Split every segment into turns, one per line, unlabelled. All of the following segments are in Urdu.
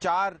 4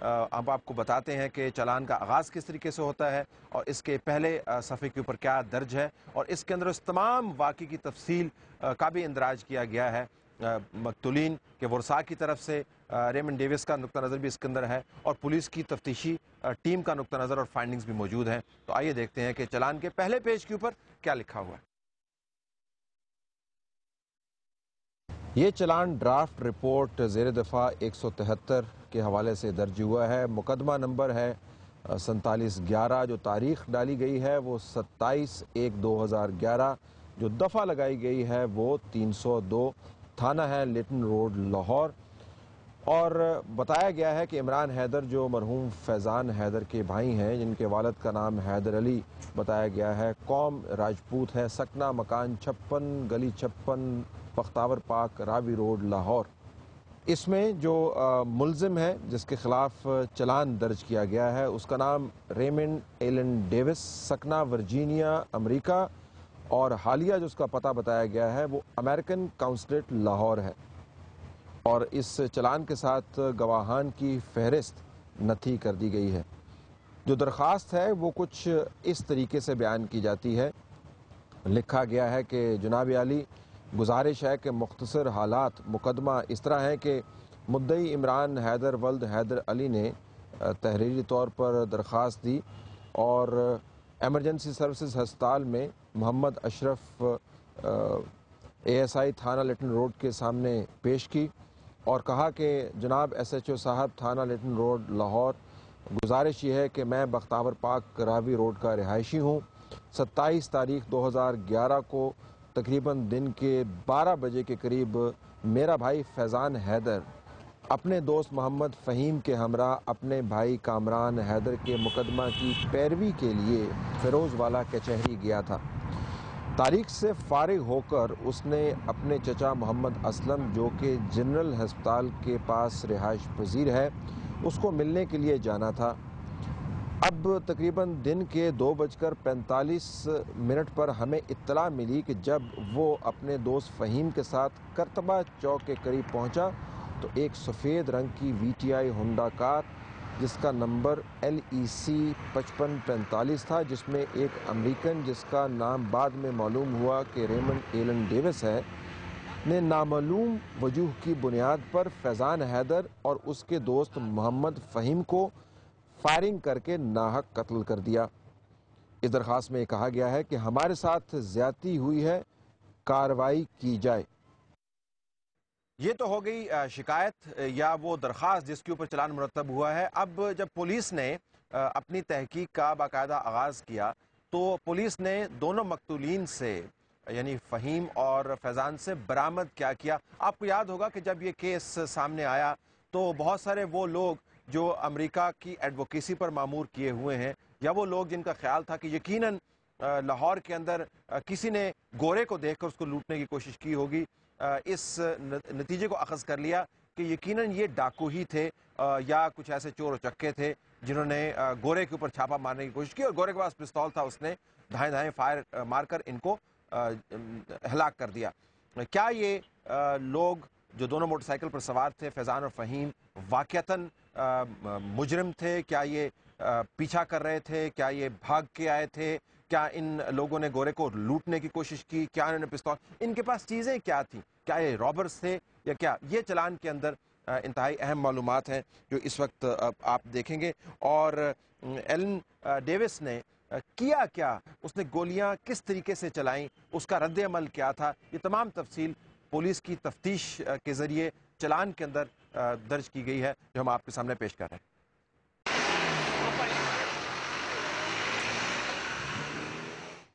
اب آپ کو بتاتے ہیں کہ چلان کا آغاز کس طریقے سے ہوتا ہے اور اس کے پہلے صفحے کے اوپر کیا درج ہے، اور اس کے اندر اس تمام واقعے کی تفصیل کا بھی اندراج کیا گیا ہے مقتولین کے ورثاء کی طرف سے۔ ریمنڈ ڈیوس کا نقطہ نظر بھی اس کے اندر ہے اور پولیس کی تفتیشی ٹیم کا نقطہ نظر اور فائنڈنگز بھی موجود ہیں۔ تو آئیے دیکھتے ہیں کہ چلان کے پہلے پیج کے اوپر کیا لکھا ہوا ہے۔ یہ چلان ڈرافٹ رپورٹ زیر دفاع 173 کے حوالے سے درج ہوا ہے۔ مقدمہ نمبر ہے 4711، جو تاریخ ڈالی گئی ہے وہ 27/1/2011، جو دفعہ لگائی گئی ہے وہ 302، تھانہ ہے لیٹن روڈ لاہور، اور بتایا گیا ہے کہ عمران حیدر جو مرحوم فیضان حیدر کے بھائی ہیں، جن کے والد کا نام حیدر علی بتایا گیا ہے، قوم راجپوت ہے، سکنہ مکان 56 گلی 56 بختاور پاک راوی روڈ لاہور۔ اس میں جو ملزم ہے جس کے خلاف چلان درج کیا گیا ہے اس کا نام ریمنڈ ایلن ڈیوس، سکنہ ورجینیا امریکہ، اور حالیہ جو اس کا پتہ بتایا گیا ہے وہ امریکن کاؤنسلیٹ لاہور ہے، اور اس چلان کے ساتھ گواہان کی فہرست نتھی کر دی گئی ہے۔ جو درخواست ہے وہ کچھ اس طریقے سے بیان کی جاتی ہے، لکھا گیا ہے کہ جناب عالی، گزارش ہے کہ مختصر حالات مقدمہ اس طرح ہے کہ مدعی عمران حیدر ولد حیدر علی نے تحریری طور پر درخواست دی اور ایمرجنسی سروسز ہسپتال میں محمد اشرف ASI تھانہ لٹن روڈ کے سامنے پیش کی اور کہا کہ جناب SHO صاحب تھانہ لٹن روڈ لاہور، گزارش یہ ہے کہ میں بختاور پاک راوی روڈ کا رہائشی ہوں۔ 27 تاریخ 2011 کو تقریباً دن کے 12 بجے کے قریب میرا بھائی فیضان حیدر اپنے دوست محمد فہیم کے ہمراہ اپنے بھائی کامران حیدر کے مقدمہ کی پیروی کے لیے فیروز والا کچہری گیا تھا۔ تاریخ سے فارغ ہو کر اس نے اپنے چچا محمد اسلم جو کہ جنرل ہسپتال کے پاس رہائش پذیر ہے اس کو ملنے کے لیے جانا تھا۔ اب تقریباً دن کے 2:45 پر ہمیں اطلاع ملی کہ جب وہ اپنے دوست فہیم کے ساتھ کرتبہ چوک کے قریب پہنچا تو ایک سفید رنگ کی VTI ہونڈا کار جس کا نمبر LEC 5545 تھا، جس میں ایک امریکن جس کا نام بعد میں معلوم ہوا کہ ریمنڈ ایلن ڈیوس ہے، نے نامعلوم وجوہ کی بنیاد پر فیضان حیدر اور اس کے دوست محمد فہیم کو فائرنگ کر کے ناحق قتل کر دیا۔ اس درخواست میں کہا گیا ہے کہ ہمارے ساتھ زیادتی ہوئی ہے، کارروائی کی جائے۔ یہ تو ہو گئی شکایت یا وہ درخواست جس کے اوپر چلان مرتب ہوا ہے۔ اب جب پولیس نے اپنی تحقیق کا باقاعدہ آغاز کیا تو پولیس نے دونوں مقتولین سے یعنی فہیم اور فیضان سے برآمد کیا۔ آپ کو یاد ہوگا کہ جب یہ کیس سامنے آیا تو بہت سارے وہ لوگ جو امریکہ کی ایڈوکیسی پر معمور کیے ہوئے ہیں یا وہ لوگ جن کا خیال تھا کہ یقیناً لاہور کے اندر کسی نے گورے کو دیکھ کر اس کو لوٹنے کی کوشش کی ہوگی، اس نتیجے کو اخذ کر لیا کہ یقیناً یہ ڈاکو ہی تھے یا کچھ ایسے چور و چکے تھے جنہوں نے گورے کے اوپر چھاپا مارنے کی کوشش کی، اور گورے کے پاس پستول تھا، اس نے دھائیں دھائیں فائر مار کر ان کو ہلاک کر دیا۔ کیا یہ لوگ جو دونوں موٹر سائیکل پر سوار تھے، فیضان اور فہیم، واقعتاً مجرم تھے؟ کیا یہ پیچھا کر رہے تھے؟ کیا یہ بھاگ کے آئے تھے؟ کیا ان لوگوں نے گورے کو لوٹنے کی کوشش کی؟ کیا انہوں نے پستول، ان کے پاس چیزیں کیا تھیں؟ کیا یہ رابرز تھے یا کیا؟ یہ چلان کے اندر انتہائی اہم معلومات ہیں جو اس وقت آپ دیکھیں گے۔ اور ایلن ڈیوس نے کیا کیا، اس نے گولیاں کس طریقے سے چلائیں، اس کا رد عمل کیا تھا، یہ تمام تفصیل پولیس کی تفتیش کے ذریعے چلان کے اندر درج کی گئی ہے جو ہم آپ کے سامنے پیش کر رہے ہیں۔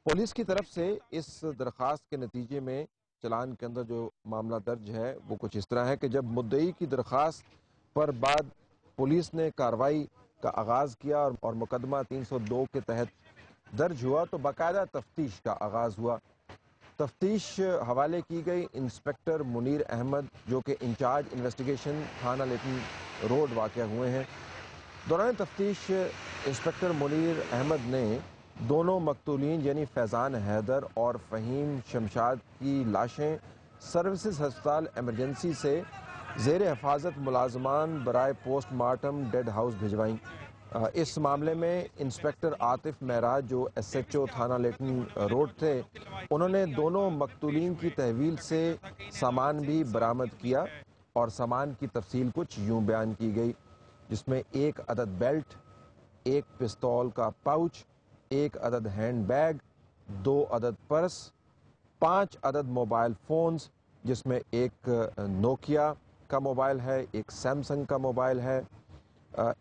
پولیس کی طرف سے اس درخواست کے نتیجے میں چلان کے اندر جو معاملہ درج ہے وہ کچھ اس طرح ہے کہ جب مدعی کی درخواست پر بعد پولیس نے کارروائی کا آغاز کیا اور مقدمہ 302 کے تحت درج ہوا تو باقاعدہ تفتیش کا آغاز ہوا۔ تفتیش حوالے کی گئی انسپیکٹر منیر احمد جو کہ انچارج انویسٹیگیشن تھانہ لیٹن روڈ واقع ہوئے ہیں۔ دوران تفتیش انسپیکٹر منیر احمد نے دونوں مقتولین یعنی فیضان حیدر اور فہیم شمشاد کی لاشیں سروسز ہسپتال ایمرجنسی سے زیر حفاظت ملازمان برائے پوسٹ مارٹم ڈیڈ ہاؤس بھجوائیں۔ اس معاملے میں انسپیکٹر عاطف معراج جو ایس ایچ او تھانہ لیٹن روڈ تھے، انہوں نے دونوں مقتولین کی تحویل سے سامان بھی برآمد کیا اور سامان کی تفصیل کچھ یوں بیان کی گئی، جس میں 1 عدد بیلٹ، 1 پستول کا پاؤچ، 1 عدد ہینڈ بیگ، 2 عدد پرس، 5 عدد موبائل فونز، جس میں ایک نوکیا کا موبائل ہے، ایک سیمسنگ کا موبائل ہے،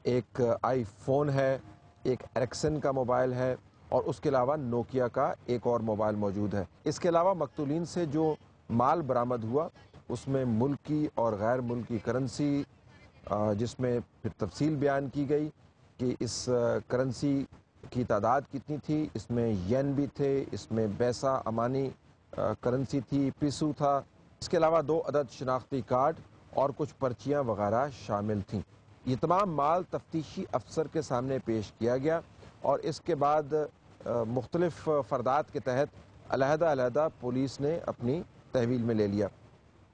ایک آئی فون ہے، ایک ایرکسن کا موبائل ہے اور اس کے علاوہ نوکیا کا ایک اور موبائل موجود ہے۔ اس کے علاوہ مقتولین سے جو مال برآمد ہوا اس میں ملکی اور غیر ملکی کرنسی، جس میں پھر تفصیل بیان کی گئی کہ اس کرنسی کی تعداد کتنی تھی۔ اس میں ین بھی تھے، اس میں پیسہ امانی کرنسی تھی، پیسو تھا، اس کے علاوہ 2 عدد شناختی کارڈ اور کچھ پرچیاں وغیرہ شامل تھیں۔ یہ تمام مال تفتیشی افسر کے سامنے پیش کیا گیا اور اس کے بعد مختلف فردات کے تحت علیحدہ پولیس نے اپنی تحویل میں لے لیا۔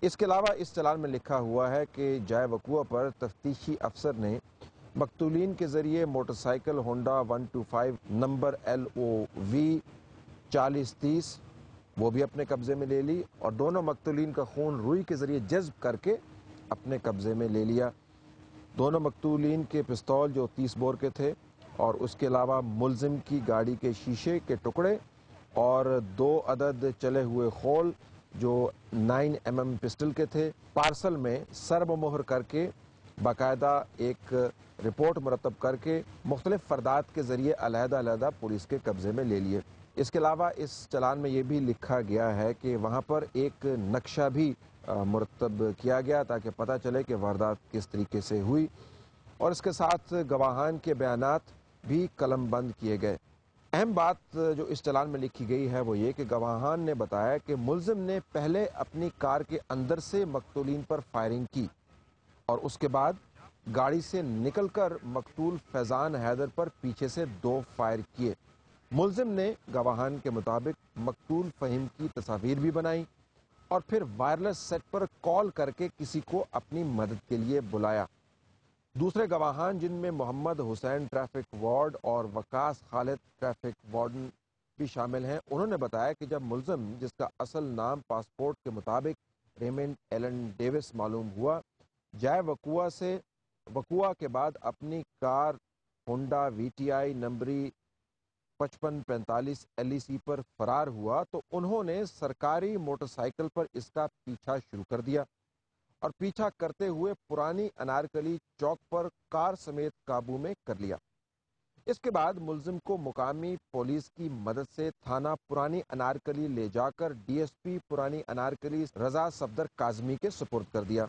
اس کے علاوہ اس چلان میں لکھا ہوا ہے کہ جائے وقوع پر تفتیشی افسر نے مقتولین کے ذریعے motor cycle Honda 125 number LOV 4030 وہ بھی اپنے قبضے میں لے لی اور دونوں مقتولین کا خون روئی کے ذریعے جذب کر کے اپنے قبضے میں لے لیا۔ دونوں مقتولین کے پستول جو 30 بور کے تھے اور اس کے علاوہ ملزم کی گاڑی کے شیشے کے ٹکڑے اور 2 عدد چلے ہوئے خول جو 9mm پسٹل کے تھے، پارسل میں سرب مہر کر کے باقاعدہ ایک رپورٹ مرتب کر کے مختلف فردات کے ذریعے علیحدہ پولیس کے قبضے میں لے لیے۔ اس کے علاوہ اس چلان میں یہ بھی لکھا گیا ہے کہ وہاں پر ایک نقشہ بھی مرتب کیا گیا تاکہ پتہ چلے کہ واردات کس طریقے سے ہوئی، اور اس کے ساتھ گواہان کے بیانات بھی قلم بند کیے گئے۔ اہم بات جو اس چلان میں لکھی گئی ہے وہ یہ کہ گواہان نے بتایا کہ ملزم نے پہلے اپنی کار کے اندر سے مقتولین پر فائرنگ کی اور اس کے بعد گاڑی سے نکل کر مقتول فیضان حیدر پر پیچھے سے 2 فائر کیے۔ ملزم نے گواہان کے مطابق مقتول فہیم کی تصاویر بھی بنائیں اور پھر وائرلیس سیٹ پر کال کر کے کسی کو اپنی مدد کے لیے بلایا۔ دوسرے گواہان جن میں محمد حسین ٹریفک وارڈ اور وقاص خالد ٹریفک وارڈن بھی شامل ہیں، انہوں نے بتایا کہ جب ملزم جس کا اصل نام پاسپورٹ کے مطابق ریمنڈ ایلن ڈیوس معلوم ہوا، جائے وقوع کے بعد اپنی کار ہونڈا VTI نمبری 5545 LEC پر فرار ہوا تو انہوں نے سرکاری موٹر سائیکل پر اس کا پیچھا شروع کر دیا اور پیچھا کرتے ہوئے پرانی انارکلی چوک پر کار سمیت قابو میں کر لیا۔ اس کے بعد ملزم کو مقامی پولیس کی مدد سے تھانہ پرانی انارکلی لے جا کر DSP پرانی انارکلی رضا صفدر کاظمی کے سپرد کر دیا۔